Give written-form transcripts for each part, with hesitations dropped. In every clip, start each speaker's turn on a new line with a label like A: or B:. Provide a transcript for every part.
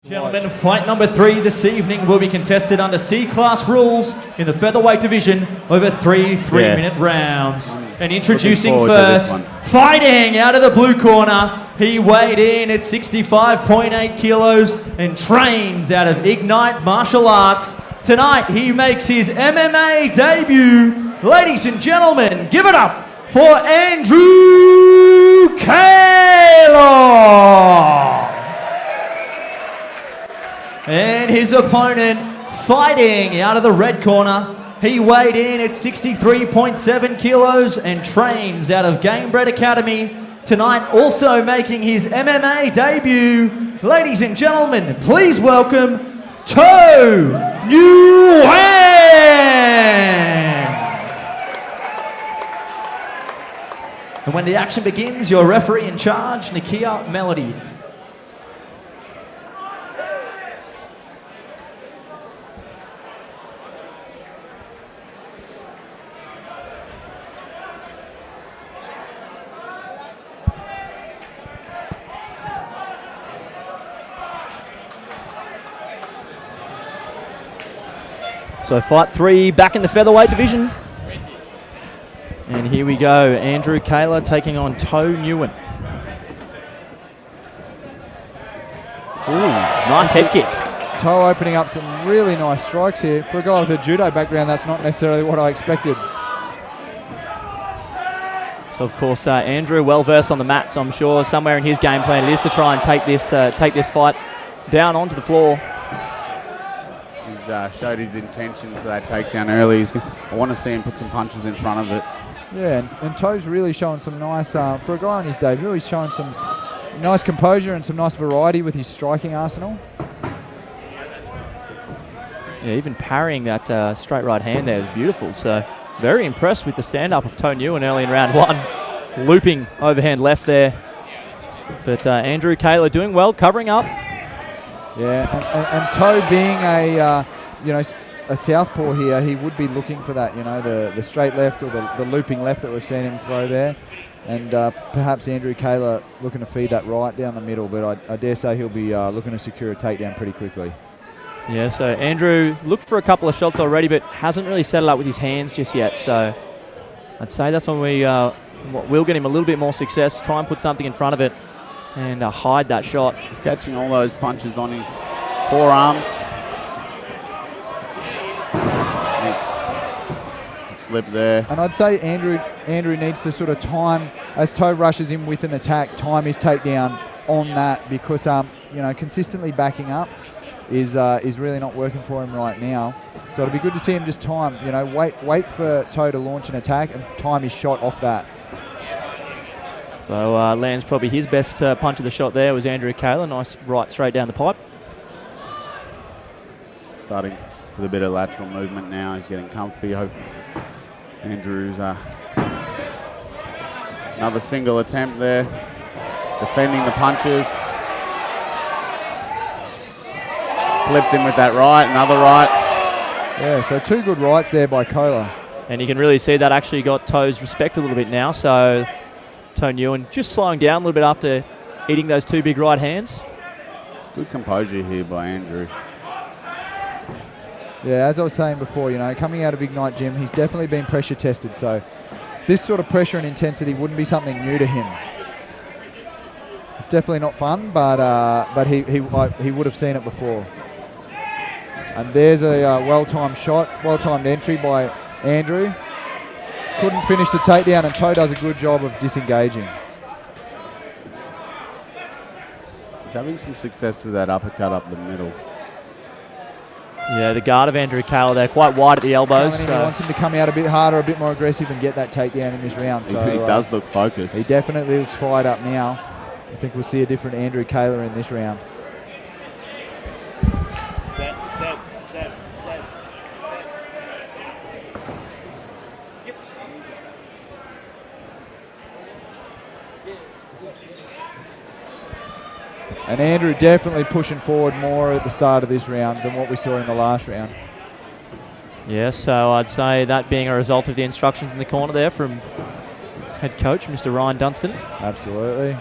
A: Gentlemen, fight number 3 this evening will be contested under C-class rules in the featherweight division over three 3-minute rounds. And introducing first, fighting out of the blue corner, he weighed in at 65.8 kilos and trains out of Ignite Martial Arts. Tonight, he makes his MMA debut. Ladies and gentlemen, give it up for Andrew Koehler. And his opponent, fighting out of the red corner, he weighed in at 63.7 kilos and trains out of Gamebred Academy. Tonight, also making his MMA debut. Ladies and gentlemen, please welcome Tho Nguyen. And when the action begins, your referee in charge, Nakia Melody. So fight 3 back in the featherweight division. And here we go, Andrew Koehler taking on Tho Nguyen. Ooh, nice head kick.
B: Tho opening up some really nice strikes here. For a guy with a judo background, that's not necessarily what I expected.
A: So of course, Andrew well versed on the mat, so I'm sure somewhere in his game plan it is to try and take this fight down onto the floor.
C: Showed his intentions for that takedown early. I want to see him put some punches in front of it.
B: Yeah, and Tho's really showing some nice, for a guy on his debut, he's showing some nice composure and some nice variety with his striking arsenal.
A: Yeah, even parrying that straight right hand there is beautiful. So very impressed with the stand-up of Tho Nguyen early in round 1. Looping overhand left there. But Andrew Koehler doing well, covering up.
B: Yeah, and Tho being a southpaw here, he would be looking for that, the straight left or the looping left that we've seen him throw there. And perhaps Andrew Koehler looking to feed that right down the middle, but I dare say he'll be looking to secure a takedown pretty quickly.
A: Yeah, so Andrew looked for a couple of shots already, but hasn't really settled up with his hands just yet. So I'd say that's when we'll get him a little bit more success, try and put something in front of it and hide that shot.
C: He's catching all those punches on his forearms. Slip there.
B: And I'd say Andrew needs to sort of time, as Tho rushes in with an attack, time his takedown on that, because consistently backing up is really not working for him right now. So it'll be good to see him just time, wait for Tho to launch an attack and time his shot off that.
A: So lands probably his best punch of the shot there was Andrew Koehler. Nice right straight down the pipe.
C: Starting with a bit of lateral movement now. He's getting comfy. Andrew's another single attempt there. Defending the punches. Flipped him with that right, another right.
B: Yeah, so 2 good rights there by Koehler.
A: And you can really see that actually got Tho's respect a little bit now. So Tho Nguyen just slowing down a little bit after eating those 2 big right hands.
C: Good composure here by Andrew.
B: Yeah, as I was saying before, coming out of Ignite Gym, he's definitely been pressure tested. So this sort of pressure and intensity wouldn't be something new to him. It's definitely not fun, but he would have seen it before. And there's a well-timed shot, well-timed entry by Andrew. Couldn't finish the takedown, and Tho does a good job of disengaging.
C: He's having some success with that uppercut up the middle.
A: Yeah, the guard of Andrew Koehler there, quite wide at the elbows.
B: He wants him to come out a bit harder, a bit more aggressive, and get that takedown in this round. So
C: he does look focused.
B: He definitely looks fired up now. I think we'll see a different Andrew Koehler in this round.
C: Set.
B: And Andrew definitely pushing forward more at the start of this round than what we saw in the last round.
A: Yeah, so I'd say that being a result of the instructions in the corner there from head coach, Mr. Ryan Dunstan.
B: Absolutely.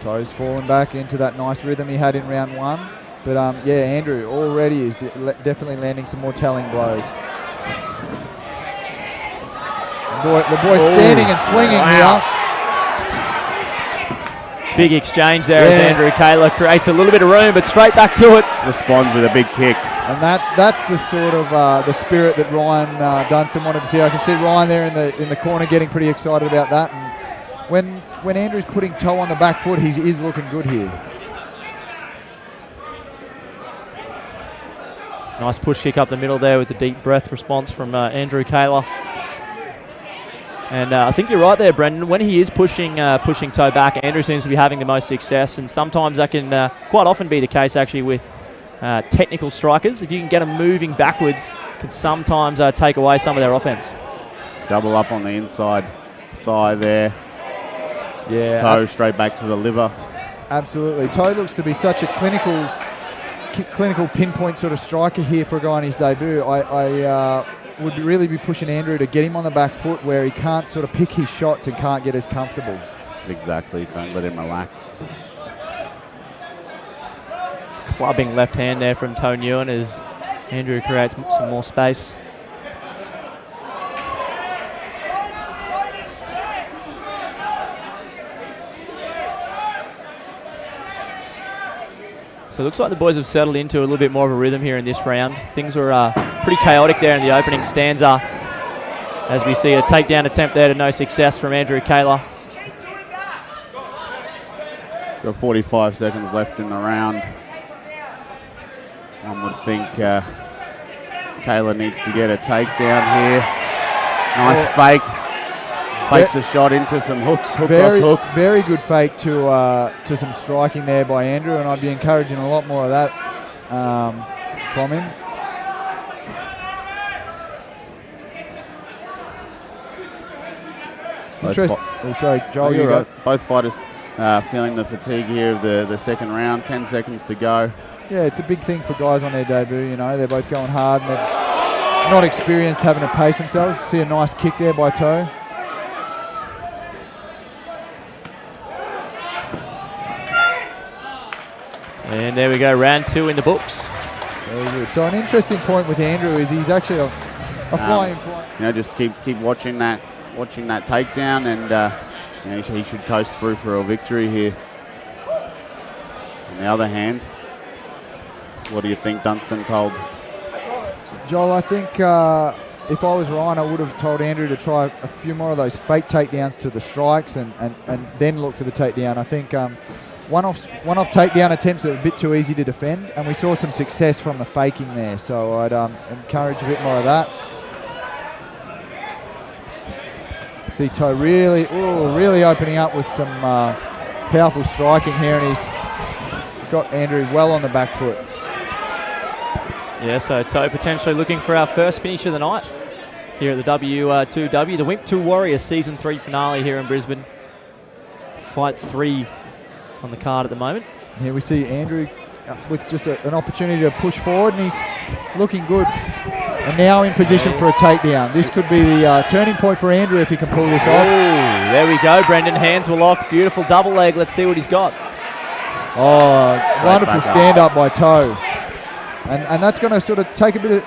B: Toes falling back into that nice rhythm he had in round 1. But yeah, Andrew already is definitely landing some more telling blows. The boy's standing and swinging here.
A: Big exchange there as Andrew Koehler creates a little bit of room, but straight back to it.
C: Responds with a big kick.
B: And that's the sort of the spirit that Ryan Dunstan wanted to see. I can see Ryan there in the corner getting pretty excited about that. And when Andrew's putting Tho on the back foot, he is looking good here.
A: Nice push kick up the middle there with the deep breath response from Andrew Koehler. And I think you're right there, Brendan. When he is pushing Tho back, Andrew seems to be having the most success, and sometimes that can quite often be the case actually with technical strikers. If you can get them moving backwards, can sometimes take away some of their offense.
C: Double up on the inside thigh there.
B: Yeah.
C: Tho straight back to the liver.
B: Absolutely. Tho looks to be such a clinical pinpoint sort of striker here for a guy on his debut. I would really be pushing Andrew to get him on the back foot where he can't sort of pick his shots and can't get as comfortable.
C: Exactly. Don't let him relax.
A: Clubbing left hand there from Tho Nguyen as Andrew creates some more space. So it looks like the boys have settled into a little bit more of a rhythm here in this round. Things were pretty chaotic there in the opening stanza as we see a takedown attempt there to no success from Andrew Koehler.
C: Got 45 seconds left in the round. One would think Koehler needs to get a takedown here. Nice fake. Fakes the shot into some hooks, hook off hook.
B: Very good fake to some striking there by Andrew, and I'd be encouraging a lot more of that from him. Sorry, Joel, you go.
C: Both fighters feeling the fatigue here of the second round. 10 seconds to go.
B: Yeah, it's a big thing for guys on their debut. You know, they're both going hard and they're not experienced having to pace themselves. See a nice kick there by Tho.
A: And there we go, round 2 in the books.
B: Very good. So an interesting point with Andrew is he's actually a flying.
C: You know, just keep watching that takedown, and you know, he should coast through for a victory here. On the other hand, what do you think Dunstan told?
B: Joel, I think if I was Ryan, I would have told Andrew to try a few more of those fake takedowns to the strikes and then look for the takedown. I think one-off takedown attempts are a bit too easy to defend, and we saw some success from the faking there. So I'd encourage a bit more of that. See Tho really opening up with some powerful striking here, and he's got Andrew well on the back foot.
A: Yeah, so Tho potentially looking for our first finish of the night here at the W2W, the Wimp 2 Warriors Season 3 finale here in Brisbane. Fight 3 on the card at the moment.
B: Here we see Andrew with just an opportunity to push forward, and he's looking good. And now in position for a takedown. This could be the turning point for Andrew if he can pull this off.
A: Oh, there we go, Brendan. Hands were locked. Beautiful double leg. Let's see what he's got.
B: Oh, wonderful stand up by Tho. And that's going to sort of take a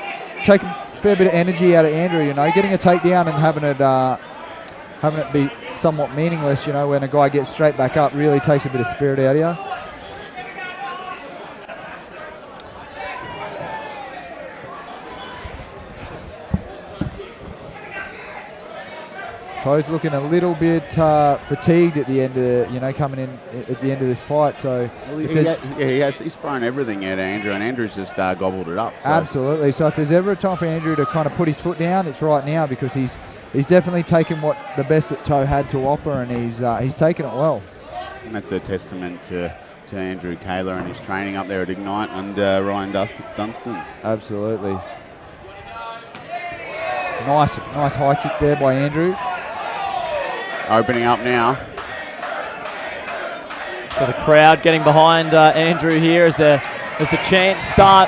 B: fair bit of energy out of Andrew, you know, getting a takedown and having it be somewhat meaningless, you know, when a guy gets straight back up really takes a bit of spirit out of you. Tho's looking a little bit fatigued at the end of coming in at the end of this fight. So
C: he's thrown everything at Andrew, and Andrew's just gobbled it up. So.
B: Absolutely. So if there's ever a time for Andrew to kind of put his foot down, it's right now, because he's definitely taken the best that Tho had to offer, and he's taken it well.
C: And that's a testament to Andrew Koehler and his training up there at Ignite and Ryan Dunstan.
B: Absolutely. Nice high kick there by Andrew.
C: Opening up now.
A: So the crowd getting behind Andrew here as the chants start.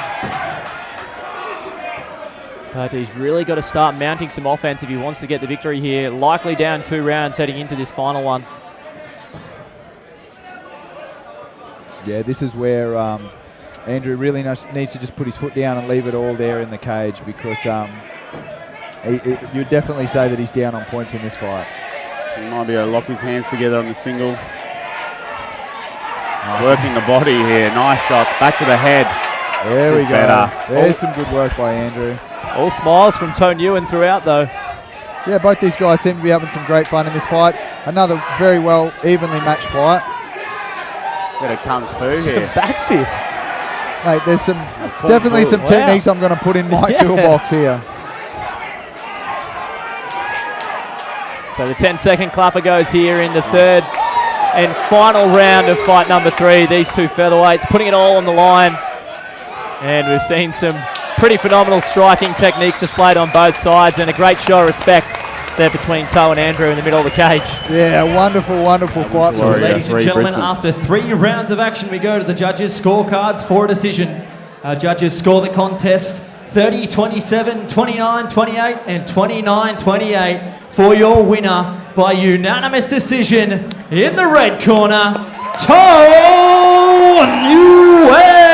A: But he's really got to start mounting some offense if he wants to get the victory here. Likely down 2 rounds heading into this final one.
B: Yeah, this is where Andrew really needs to just put his foot down and leave it all there in the cage, because you'd definitely say that he's down on points in this fight.
C: He might be able to lock his hands together on the single. Working the body here. Nice shot. Back to the head.
B: There we go.
C: Better.
B: There's some good work by Andrew.
D: All smiles from Tho Nguyen throughout, though.
B: Yeah, both these guys seem to be having some great fun in this fight. Another very well, evenly matched fight.
C: Bit of kung fu
D: Some
C: here.
D: back fists.
B: Mate, there's definitely some techniques I'm going to put in my toolbox here.
D: So the 10-second clapper goes here in the third and final round of fight number 3. These two featherweights putting it all on the line. And we've seen some pretty phenomenal striking techniques displayed on both sides, and a great show of respect there between Tho and Andrew in the middle of the cage.
B: Yeah, wonderful, wonderful fight.
A: Ladies and gentlemen, after 3 rounds of action, we go to the judges' scorecards for a decision. Our judges score the contest 30-27, 29-28, and 29-28 for your winner by unanimous decision in the red corner, Tho Nguyen.